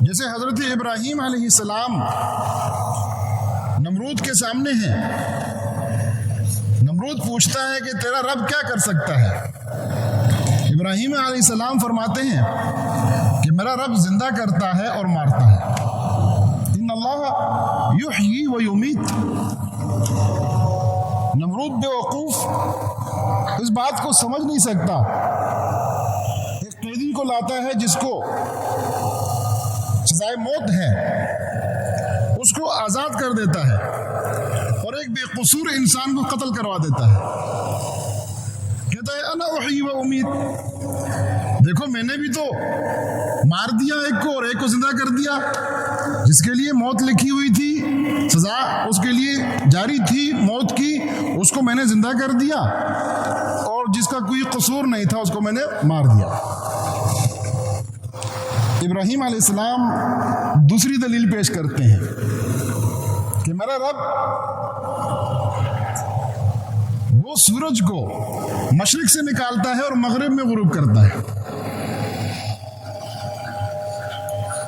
جیسے حضرت ابراہیم علیہ السلام نمرود کے سامنے ہیں، نمرود پوچھتا ہے کہ تیرا رب کیا کر سکتا ہے؟ ابراہیم علیہ السلام فرماتے ہیں کہ میرا رب زندہ کرتا ہے اور مارتا ہے، ان اللہ یحیی و یمیت۔ نمرود بے وقوف اس بات کو سمجھ نہیں سکتا، ایک قیدی کو لاتا ہے جس کو سزائے موت ہے، اس کو آزاد کر دیتا ہے اور ایک بے قصور انسان کو قتل کروا دیتا ہے، کہتا ہے انا احیی و امیت، دیکھو میں نے بھی تو مار دیا ایک کو اور ایک کو زندہ کر دیا، جس کے لیے موت لکھی ہوئی تھی، سزا اس کے لیے جاری تھی موت کی، اس کو میں نے زندہ کر دیا، اور جس کا کوئی قصور نہیں تھا اس کو میں نے مار دیا۔ ابراہیم علیہ السلام دوسری دلیل پیش کرتے ہیں کہ میرا رب وہ سورج کو مشرق سے نکالتا ہے اور مغرب میں غروب کرتا ہے۔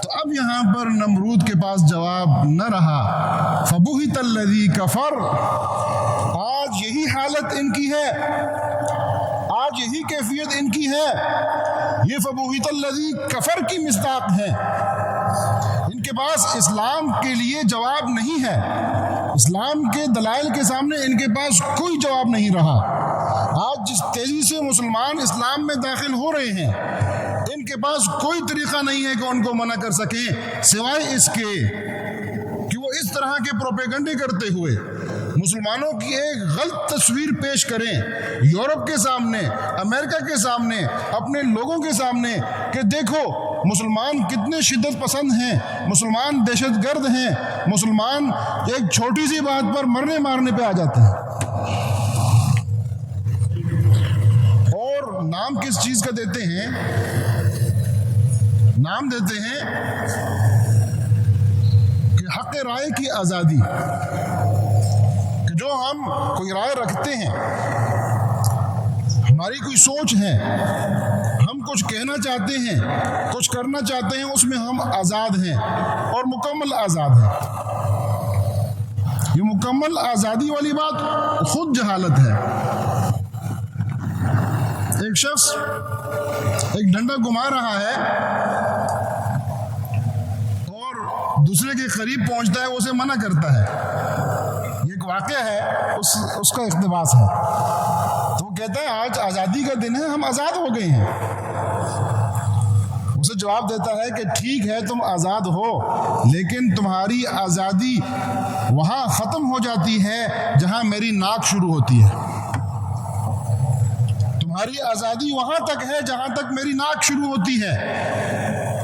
تو اب یہاں پر نمرود کے پاس جواب نہ رہا، فبہت الذی کفر، آج یہی حالت ان کی ہے، آج یہی کیفیت ان کی ہے، یہ فبہت الذی کفر کی مصداق ہے، ان کے پاس اسلام کے لیے جواب نہیں ہے، اسلام کے دلائل کے سامنے ان کے پاس کوئی جواب نہیں رہا۔ آج جس تیزی سے مسلمان اسلام میں داخل ہو رہے ہیں، ان کے پاس کوئی طریقہ نہیں ہے کہ ان کو منع کر سکیں سوائے اس کے کہ وہ اس طرح کے پروپیگنڈے کرتے ہوئے مسلمانوں کی ایک غلط تصویر پیش کریں یورپ کے سامنے، امریکہ کے سامنے، اپنے لوگوں کے سامنے، کہ دیکھو مسلمان کتنے شدت پسند ہیں، مسلمان دہشت گرد ہیں، مسلمان ایک چھوٹی سی بات پر مرنے مارنے پہ آ جاتے ہیں۔ اور نام کس چیز کا دیتے ہیں؟ نام دیتے ہیں کہ حق رائے کی آزادی، کہ جو ہم کوئی رائے رکھتے ہیں، ہماری کوئی سوچ ہے، ہم کچھ کہنا چاہتے ہیں، کچھ کرنا چاہتے ہیں، اس میں ہم آزاد ہیں اور مکمل آزاد ہیں۔ یہ مکمل آزادی والی بات خود جہالت ہے۔ ایک شخص ایک ڈنڈا گھما رہا ہے اور دوسرے کے قریب پہنچتا ہے، وہ اسے منع کرتا ہے، یہ ایک واقعہ ہے، اس کا اقتباس ہے۔ تو وہ کہتا ہے آج آزادی کا دن ہے، ہم آزاد ہو گئے ہیں۔ اسے جواب دیتا ہے کہ ٹھیک ہے تم آزاد ہو، لیکن تمہاری آزادی وہاں ختم ہو جاتی ہے جہاں میری ناک شروع ہوتی ہے، تمہاری آزادی وہاں تک ہے جہاں تک میری ناک شروع ہوتی ہے۔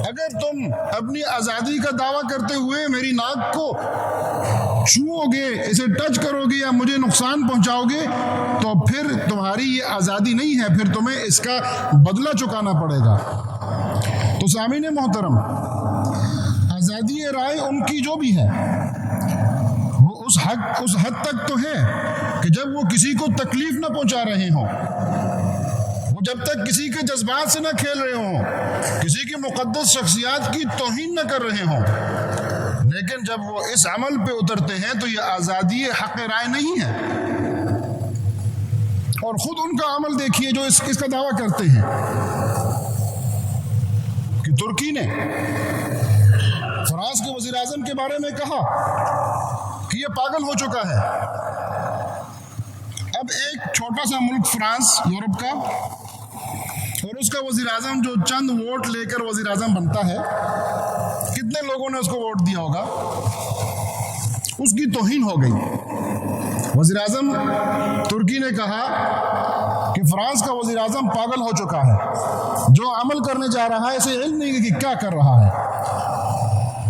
اگر تم اپنی آزادی کا دعویٰ کرتے ہوئے میری ناک کو چھوؤ گے، اسے ٹچ کرو گے یا مجھے نقصان پہنچاؤ گے، تو پھر تمہاری یہ آزادی نہیں ہے، پھر تمہیں اس کا بدلہ چکانا پڑے گا۔ تو سامعین محترم، آزادی رائے ان کی جو بھی ہے وہ اس حد تک تو ہے کہ جب وہ کسی کو تکلیف نہ پہنچا رہے ہوں، وہ جب تک کسی کے جذبات سے نہ کھیل رہے ہوں، کسی کی مقدس شخصیات کی توہین نہ کر رہے ہوں، لیکن جب وہ اس عمل پہ اترتے ہیں تو یہ آزادی حق رائے نہیں ہے۔ اور خود ان کا عمل دیکھیے جو اس کا دعویٰ کرتے ہیں کہ ترکی نے فرانس کے وزیر اعظم کے بارے میں کہا کہ یہ پاگل ہو چکا ہے۔ اب ایک چھوٹا سا ملک فرانس یورپ کا، اور اس کا وزیر اعظم جو چند ووٹ لے کر وزیر اعظم بنتا ہے، کتنے لوگوں نے اس کو ووٹ دیا ہوگا، اس کی توہین ہو گئی۔ وزیر اعظم ترکی نے کہا کہ فرانس کا وزیر اعظم پاگل ہو چکا ہے، جو عمل کرنے جا رہا ہے اسے علم نہیں کہ کیا کر رہا ہے۔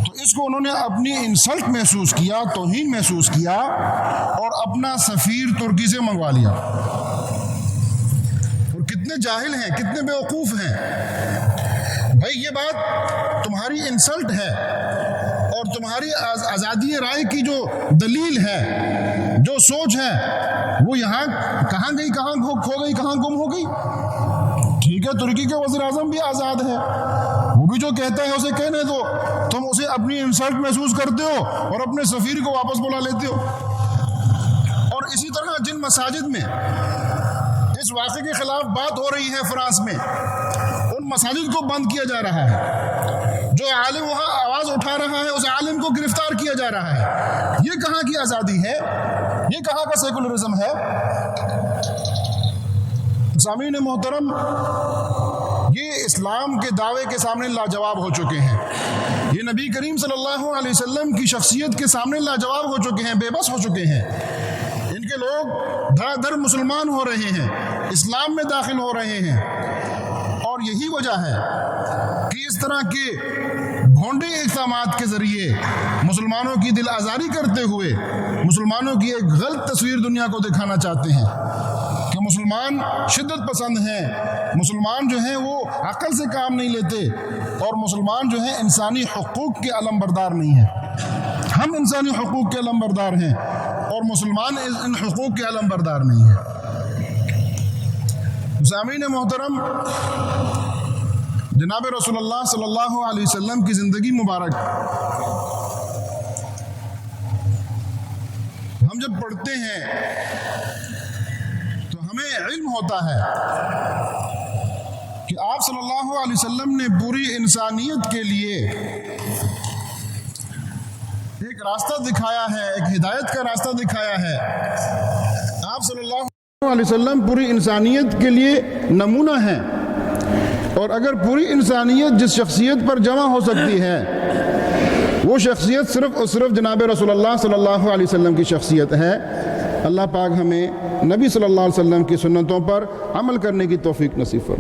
تو اس کو انہوں نے اپنی انسلٹ محسوس کیا، توہین محسوس کیا، اور اپنا سفیر ترکی سے منگوا لیا۔ اور کتنے جاہل ہیں، کتنے بیوقوف ہیں بھائی، یہ بات تمہاری انسلٹ ہے، اور تمہاری آزادی رائے کی جو دلیل ہے، جو سوچ ہے، وہ یہاں کہاں گئی، کہاں کھو گئی، کہاں گم ہو گئی۔ ٹھیک ہے، ترکی کے وزیر اعظم بھی آزاد ہے، وہ بھی جو کہتا ہے اسے کہنے دو، تم اسے اپنی انسلٹ محسوس کرتے ہو اور اپنے سفیر کو واپس بلا لیتے ہو۔ اور اسی طرح جن مساجد میں اس واقعے کے خلاف بات ہو رہی ہے فرانس میں، ان مساجد کو بند کیا جا رہا ہے، جو عالم وہاں آواز اٹھا رہا ہے اس عالم کو گرفتار کیا جا رہا ہے۔ یہ کہاں کی آزادی ہے؟ یہ کہاں کا سیکولرزم ہے؟ سامعین محترم، یہ اسلام کے دعوے کے سامنے لاجواب ہو چکے ہیں، یہ نبی کریم صلی اللہ علیہ وسلم کی شخصیت کے سامنے لاجواب ہو چکے ہیں، بے بس ہو چکے ہیں۔ ان کے لوگ دھڑا دھڑ مسلمان ہو رہے ہیں، اسلام میں داخل ہو رہے ہیں، اور یہی وجہ ہے کہ اس طرح کے بھونڈے اقدامات کے ذریعے مسلمانوں کی دل آزاری کرتے ہوئے مسلمانوں کی ایک غلط تصویر دنیا کو دکھانا چاہتے ہیں کہ مسلمان شدت پسند ہیں، مسلمان جو ہیں وہ عقل سے کام نہیں لیتے، اور مسلمان جو ہیں انسانی حقوق کے علم بردار نہیں ہیں۔ ہم انسانی حقوق کے علم بردار ہیں اور مسلمان ان حقوق کے علم بردار نہیں ہیں۔ سامعین محترم، جناب رسول اللہ صلی اللہ علیہ وسلم کی زندگی مبارک ہم جب پڑھتے ہیں تو ہمیں علم ہوتا ہے کہ آپ صلی اللہ علیہ وسلم نے پوری انسانیت کے لیے ایک راستہ دکھایا ہے، ایک ہدایت کا راستہ دکھایا ہے۔ آپ صلی اللہ علیہ وسلم پوری انسانیت کے لیے نمونہ ہیں، اور اگر پوری انسانیت جس شخصیت پر جمع ہو سکتی ہے وہ شخصیت صرف اور صرف جناب رسول اللہ صلی اللہ علیہ وسلم کی شخصیت ہے۔ اللہ پاک ہمیں نبی صلی اللہ علیہ وسلم کی سنتوں پر عمل کرنے کی توفیق نصیب فرمائے۔